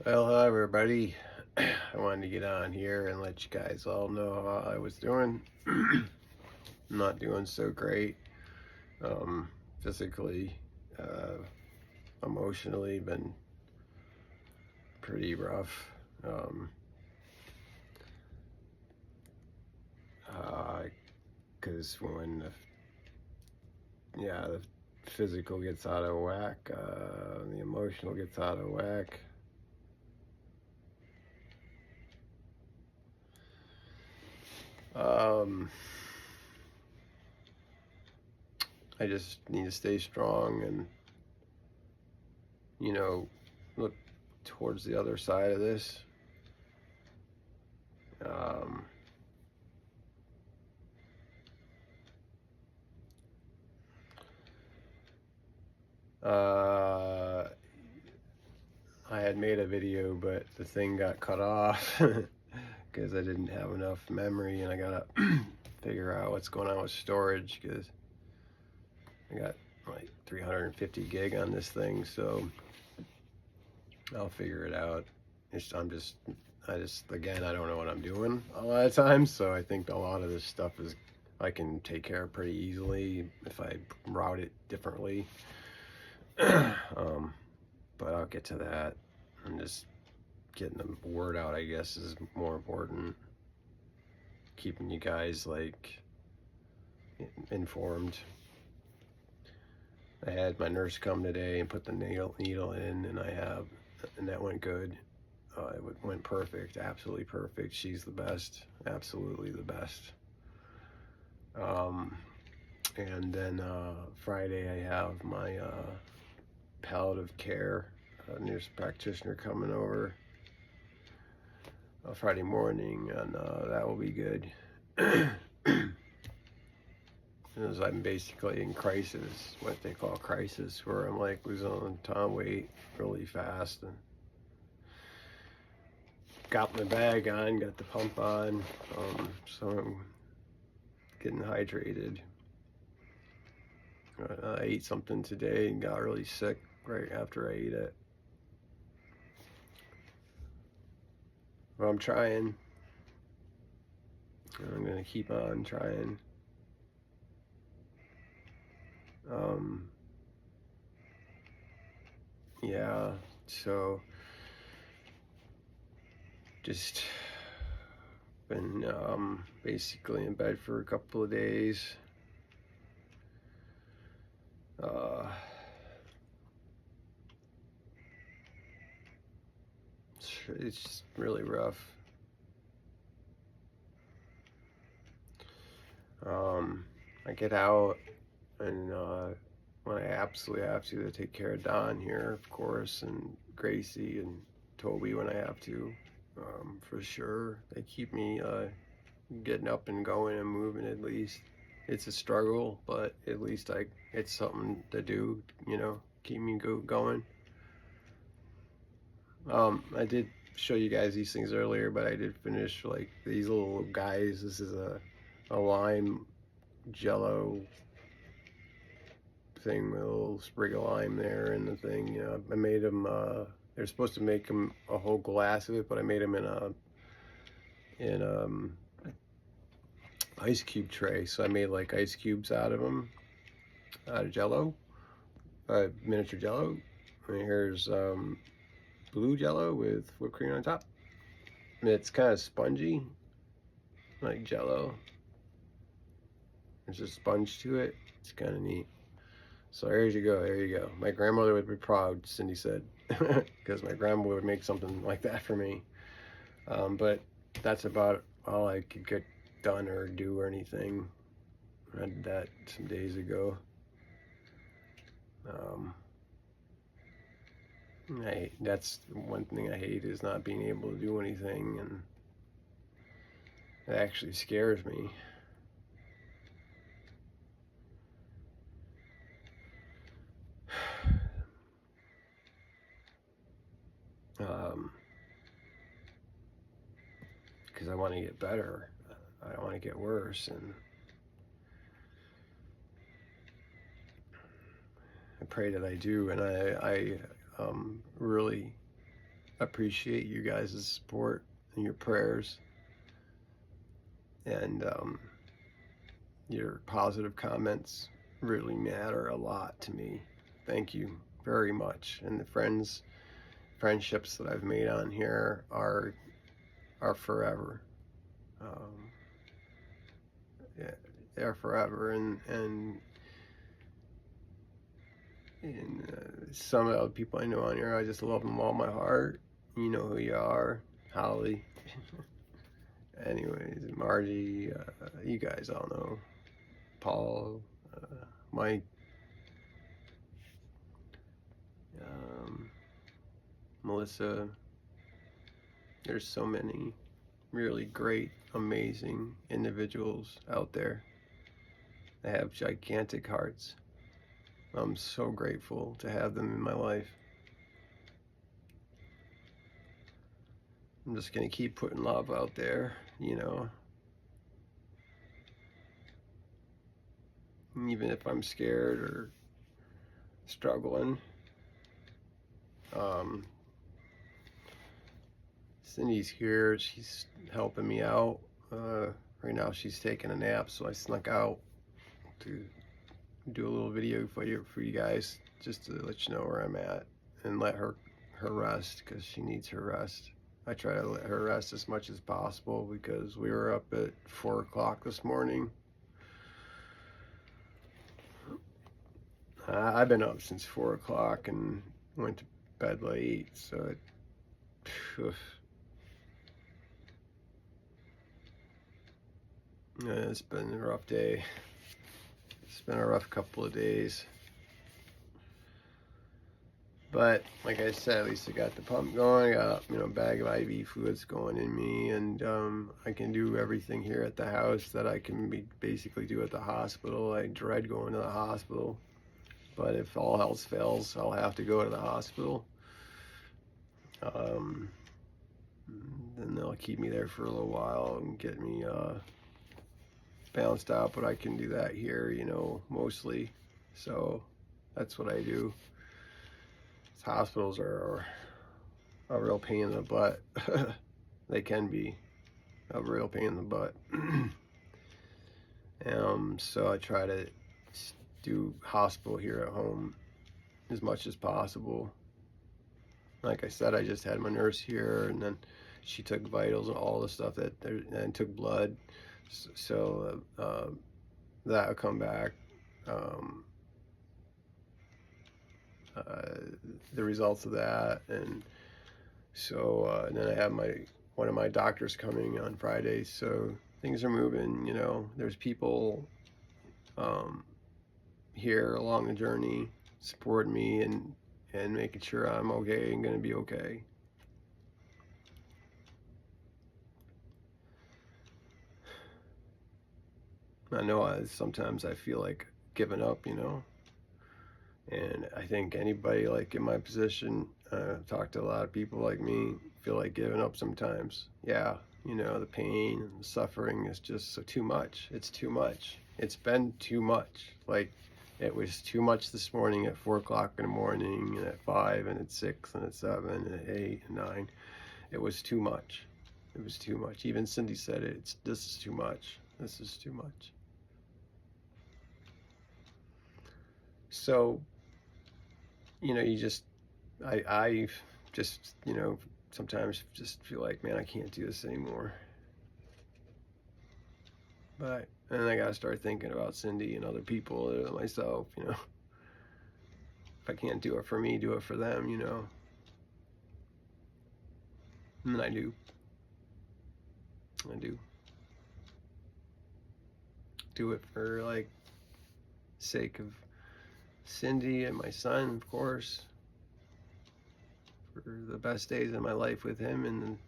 Well, hi everybody. I wanted to get on here and let you guys all know how I was doing. I'm not doing so great. Um, Physically, uh, emotionally, been pretty rough. Um, uh 'Cause when the physical gets out of whack, the emotional gets out of whack. Um, I just need to stay strong and you know look towards the other side of this. Um, uh, I had made a video, but the thing got cut off because I didn't have enough memory, and I gotta figure out what's going on with storage because I got like 350 gig on this thing, so I'll figure it out. I just, again, I don't know what I'm doing a lot of times, so I think a lot of this stuff is I can take care of pretty easily if I route it differently. um, but I'll get to that. I'm just getting the word out, I guess, is more important. Keeping you guys like informed. I had my nurse come today and put the needle in, and that went good. It went perfect, absolutely perfect. She's the best, absolutely the best. Um, and then Friday I have my palliative care nurse practitioner coming over Friday morning, and that will be good. Because I'm basically in crisis, what they call crisis, where I'm like losing ton weight really fast, and got my bag on, got the pump on, so I'm getting hydrated. I ate something today and got really sick right after I ate it. But I'm trying. I'm gonna keep on trying. Um, yeah, so just been basically in bed for a couple of days. Uh, it's really rough. I get out, and when I absolutely have to take care of Don here, of course, and Gracie and Toby when I have to, for sure. They keep me getting up and going and moving at least. It's a struggle, but at least it's something to do, keep me going. I did show you guys these things earlier, but I did finish like these little guys. This is a lime jello thing with a little sprig of lime there and the thing. I made them. They're supposed to make them a whole glass of it, but I made them in ice cube tray. So I made like ice cubes out of them, out of jello, miniature jello. And here's blue jello with whipped cream on top. And it's kind of spongy, like jello. There's a sponge to it. It's kind of neat. So there you go. There you go. My grandmother would be proud, Cindy said, because my grandma would make something like that for me. But that's about all I could get done or do or anything. I did that some days ago. Um, that's one thing I hate is not being able to do anything, and it actually scares me. Because I want to get better. I don't want to get worse, and I pray that I do. And I really appreciate you guys' support and your prayers and your positive comments really matter a lot to me. Thank you very much. And the friendships that I've made on here are forever. Um, yeah, they're forever, and some of the other people I know on here, I just love them all my heart. You know who you are, Holly. Anyways, Margie, you guys all know. Paul, Mike, Melissa. There's so many really great, amazing individuals out there that have gigantic hearts. I'm so grateful to have them in my life. I'm just gonna keep putting love out there, you know. Even if I'm scared or struggling. Cindy's here. She's helping me out. Right now she's taking a nap, so I snuck out to do a little video for you guys, just to let you know where I'm at and let her rest, because she needs her rest. I try to let her rest as much as possible because we were up at 4 o'clock this morning. I've been up since 4 o'clock and went to bed late, so it's been a rough day. It's been a rough couple of days. But like I said, at least I got the pump going. I got, a bag of IV fluids going in me, and I can do everything here at the house that I can basically do at the hospital. I dread going to the hospital, but if all else fails, I'll have to go to the hospital. Then they'll keep me there for a little while and get me bounced out, but I can do that here, mostly. So that's what I do. Hospitals are a real pain in the butt. They can be a real pain in the butt. So I try to do hospital here at home as much as possible. Like I said, I just had my nurse here, and then she took vitals and all the stuff and took blood. So that'll come back. The results of that, and so then I have one of my doctors coming on Friday, so things are moving. There's people here along the journey supporting me and making sure I'm okay and gonna be okay. I know sometimes I feel like giving up, and I think anybody like in my position, talk to a lot of people like me, feel like giving up sometimes. Yeah, the pain and the suffering is just too much. It's too much. It's been too much. Like, it was too much this morning at 4 o'clock in the morning, and at 5, and at 6, and at 7, and at 8, and 9. It was too much. It was too much. Even Cindy said it. This is too much. This is too much. So, you just, I just, sometimes just feel like, man, I can't do this anymore. But, and then I gotta start thinking about Cindy and other people, myself, If I can't do it for me, do it for them, And I do. I do. Do it for, sake of Cindy and my son, of course, for the best days of my life with him, and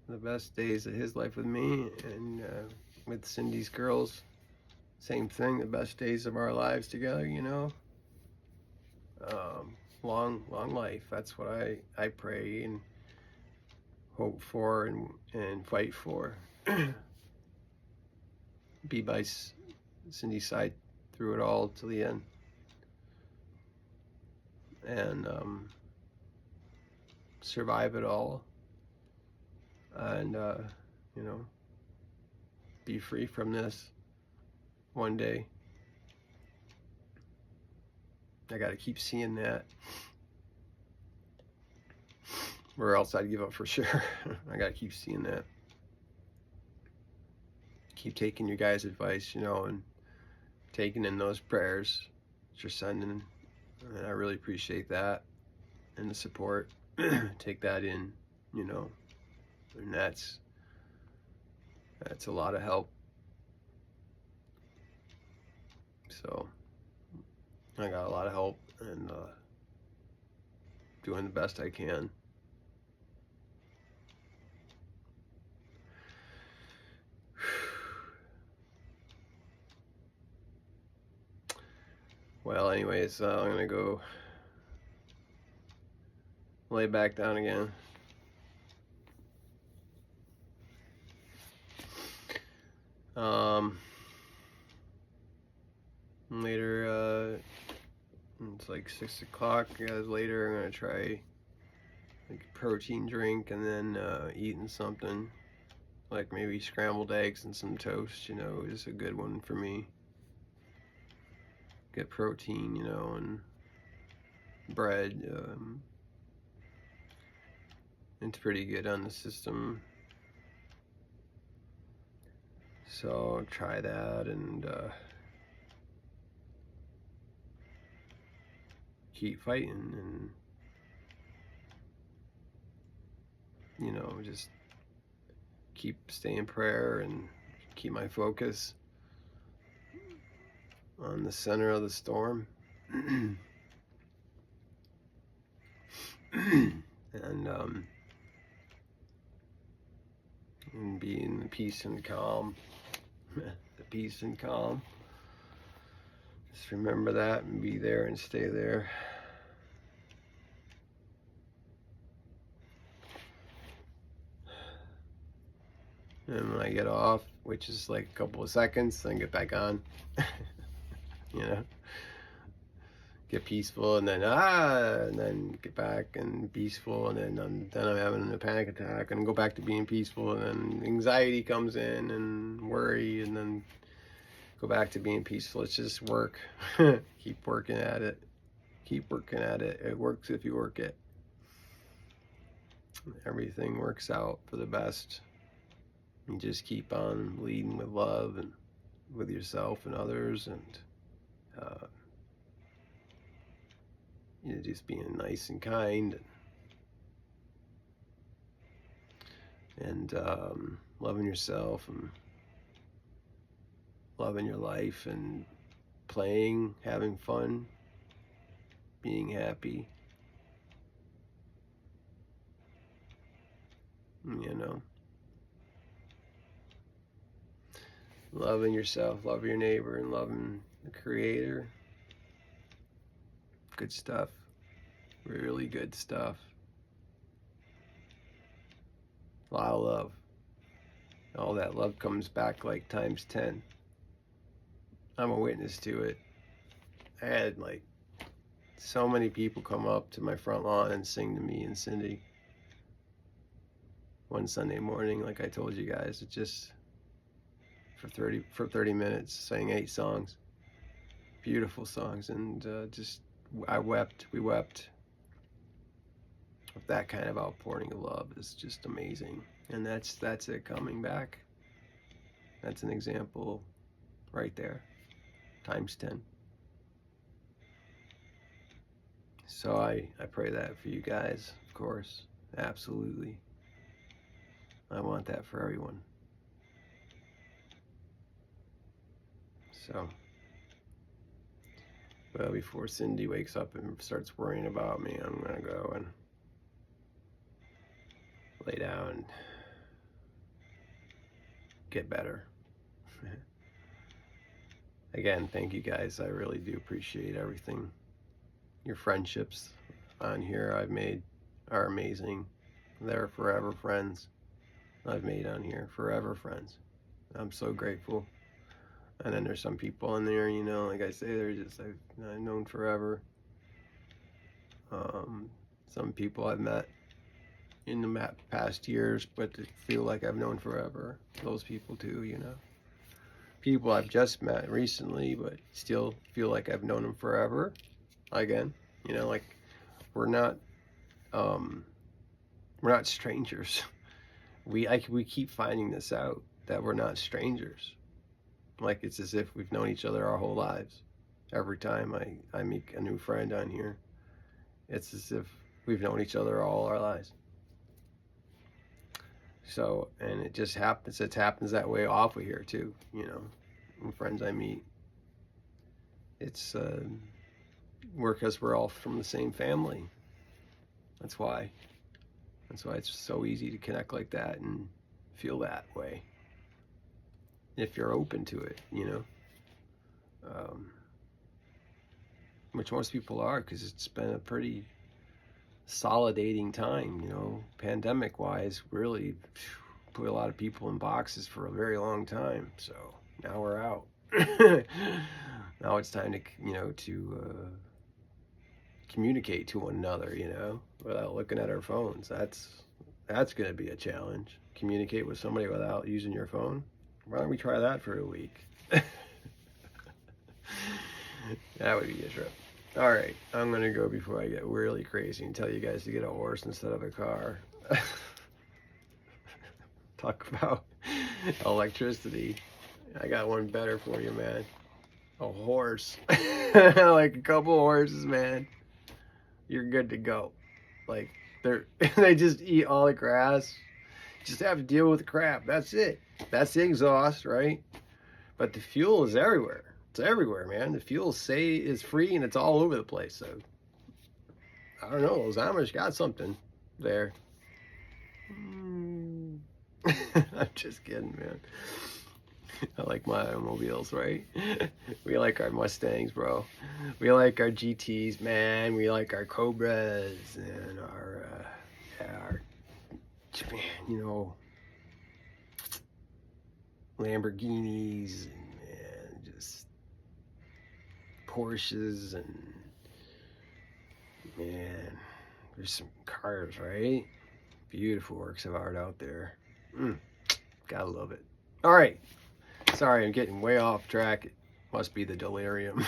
the best days of his life with me, and with Cindy's girls, same thing, the best days of our lives together, long life. That's what I pray and hope for and fight for. Be by Cindy's side through it all to the end. And survive it all and, you know, be free from this one day. I gotta keep seeing that, or else I'd give up for sure. I gotta keep seeing that. Keep taking your guys' advice, you know, and taking in those prayers that you're sending. And I really appreciate that and the support. Take that in, you know, and that's a lot of help. So I got a lot of help and doing the best I can. Well, anyways, I'm gonna go lay back down again. Later, it's like 6 o'clock, guys. Later, I'm gonna try like a protein drink and then eating something like maybe scrambled eggs and some toast. You know, is a good one for me. Get protein, you know, and bread. It's pretty good on the system. So try that and keep fighting and, you know, just keep staying in prayer and keep my focus on the center of the storm. And be in the peace and calm. The peace and calm. Just remember that and be there and stay there. And when I get off, which is like a couple of seconds, then get back on. You know, get peaceful and then get back and peaceful, and then I'm having a panic attack and go back to being peaceful, and then anxiety comes in and worry, and then go back to being peaceful. It's just work. Keep working at it. Keep working at it. It works if you work it. Everything works out for the best. You just keep on leading with love and with yourself and others, and you know, just being nice and kind, and loving yourself and loving your life and playing, having fun, being happy, you know, loving yourself, loving your neighbor, and loving the Creator. Good stuff. Really good stuff. A lot of love. All that love comes back like times 10. I'm a witness to it. I had like so many people come up to my front lawn and sing to me and Cindy one Sunday morning, like I told you guys. It just for 30 minutes sang 8 songs, beautiful songs, and just we wept. That kind of outpouring of love is just amazing, and that's it coming back. That's an example right there, times 10. So I pray that for you guys, of course, absolutely. I want that for everyone. So, well, before Cindy wakes up and starts worrying about me, I'm gonna go and lay down and get better. Again, thank you guys. I really do appreciate everything. Your friendships on here I've made are amazing. They're forever friends I've made on here. Forever friends. I'm so grateful. And then there's some people in there, you know, like I say, they're just I've known forever. Some people I've met in the past years, but that feel like I've known forever. Those people too, you know. People I've just met recently, but still feel like I've known them forever. Again, you know, like we're not strangers. We keep finding this out, that we're not strangers. Like it's as if we've known each other our whole lives. Every time I meet a new friend on here, it's as if we've known each other all our lives. So, and it just happens, it happens that way off of here too, you know. And friends I meet, it's because we're all from the same family. That's why it's so easy to connect like that and feel that way if you're open to it, you know. Which most people are, because it's been a pretty solidating time, you know, pandemic wise. Really put a lot of people in boxes for a very long time. So now we're out. Now it's time to, you know, to communicate to one another, you know, without looking at our phones. That's going to be a challenge. Communicate with somebody without using your phone. Why don't we try that for a week? That would be a trip. All right, I'm going to go before I get really crazy and tell you guys to get a horse instead of a car. Talk about electricity. I got one better for you, man. A horse. Like a couple of horses, man. You're good to go. Like they just eat all the grass. Just have to deal with the crap. That's it. That's the exhaust, right? But the fuel is everywhere. It's everywhere, man. The fuel is free and it's all over the place. So I don't know. Those Amish got something there. I'm just kidding, man. I like my automobiles, right? We like our Mustangs, bro. We like our GTs, man. We like our Cobras and our you know, Lamborghinis and just Porsches and, man, there's some cars, right? Beautiful works of art out there. Gotta love it. All right. Sorry, I'm getting way off track. It must be the delirium.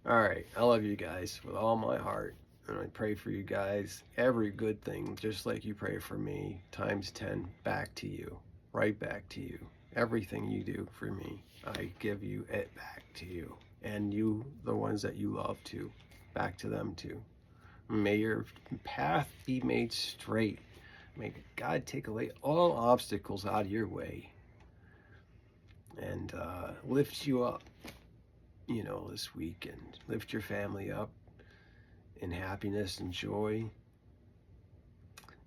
All right. I love you guys with all my heart. And I pray for you guys. Every good thing, just like you pray for me, times 10 back to you. Right back to you. Everything you do for me, I give you it back to you. And you, the ones that you love too, back to them too. May your path be made straight. May God take away all obstacles out of your way. And lift you up, you know, this week. And lift your family up in happiness and joy.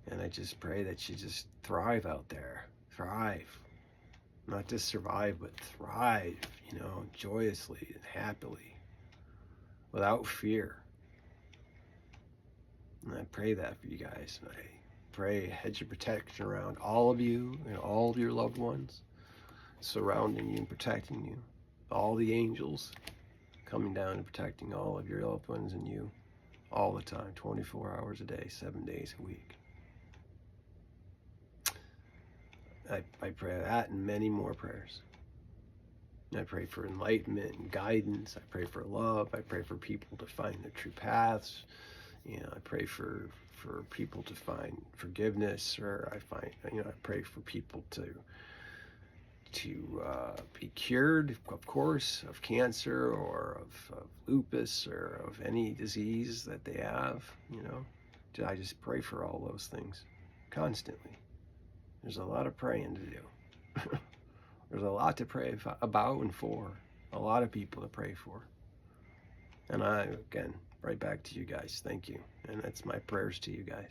And I just pray that you just thrive out there. Thrive. Not just survive, but thrive, you know, joyously and happily, without fear. And I pray that for you guys. And I pray a hedge of protection around all of you and all of your loved ones, surrounding you and protecting you. All the angels coming down and protecting all of your loved ones and you all the time, 24 hours a day, 7 days a week. I pray that and many more prayers. I pray for enlightenment and guidance. I pray for love. I pray for people to find their true paths. You know, I pray for people to find forgiveness, or I pray for people to be cured, of course, of cancer or of lupus or of any disease that they have. You know, I just pray for all those things constantly. There's a lot of praying to do. There's a lot to pray about and for. A lot of people to pray for. And again, right back to you guys. Thank you. And that's my prayers to you guys.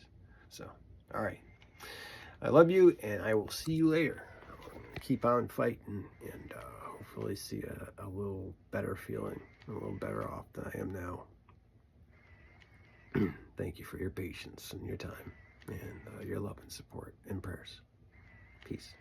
So, all right. I love you, and I will see you later. Keep on fighting, and hopefully see a little better feeling, a little better off than I am now. Thank you for your patience and your time, and your love and support and prayers. Peace.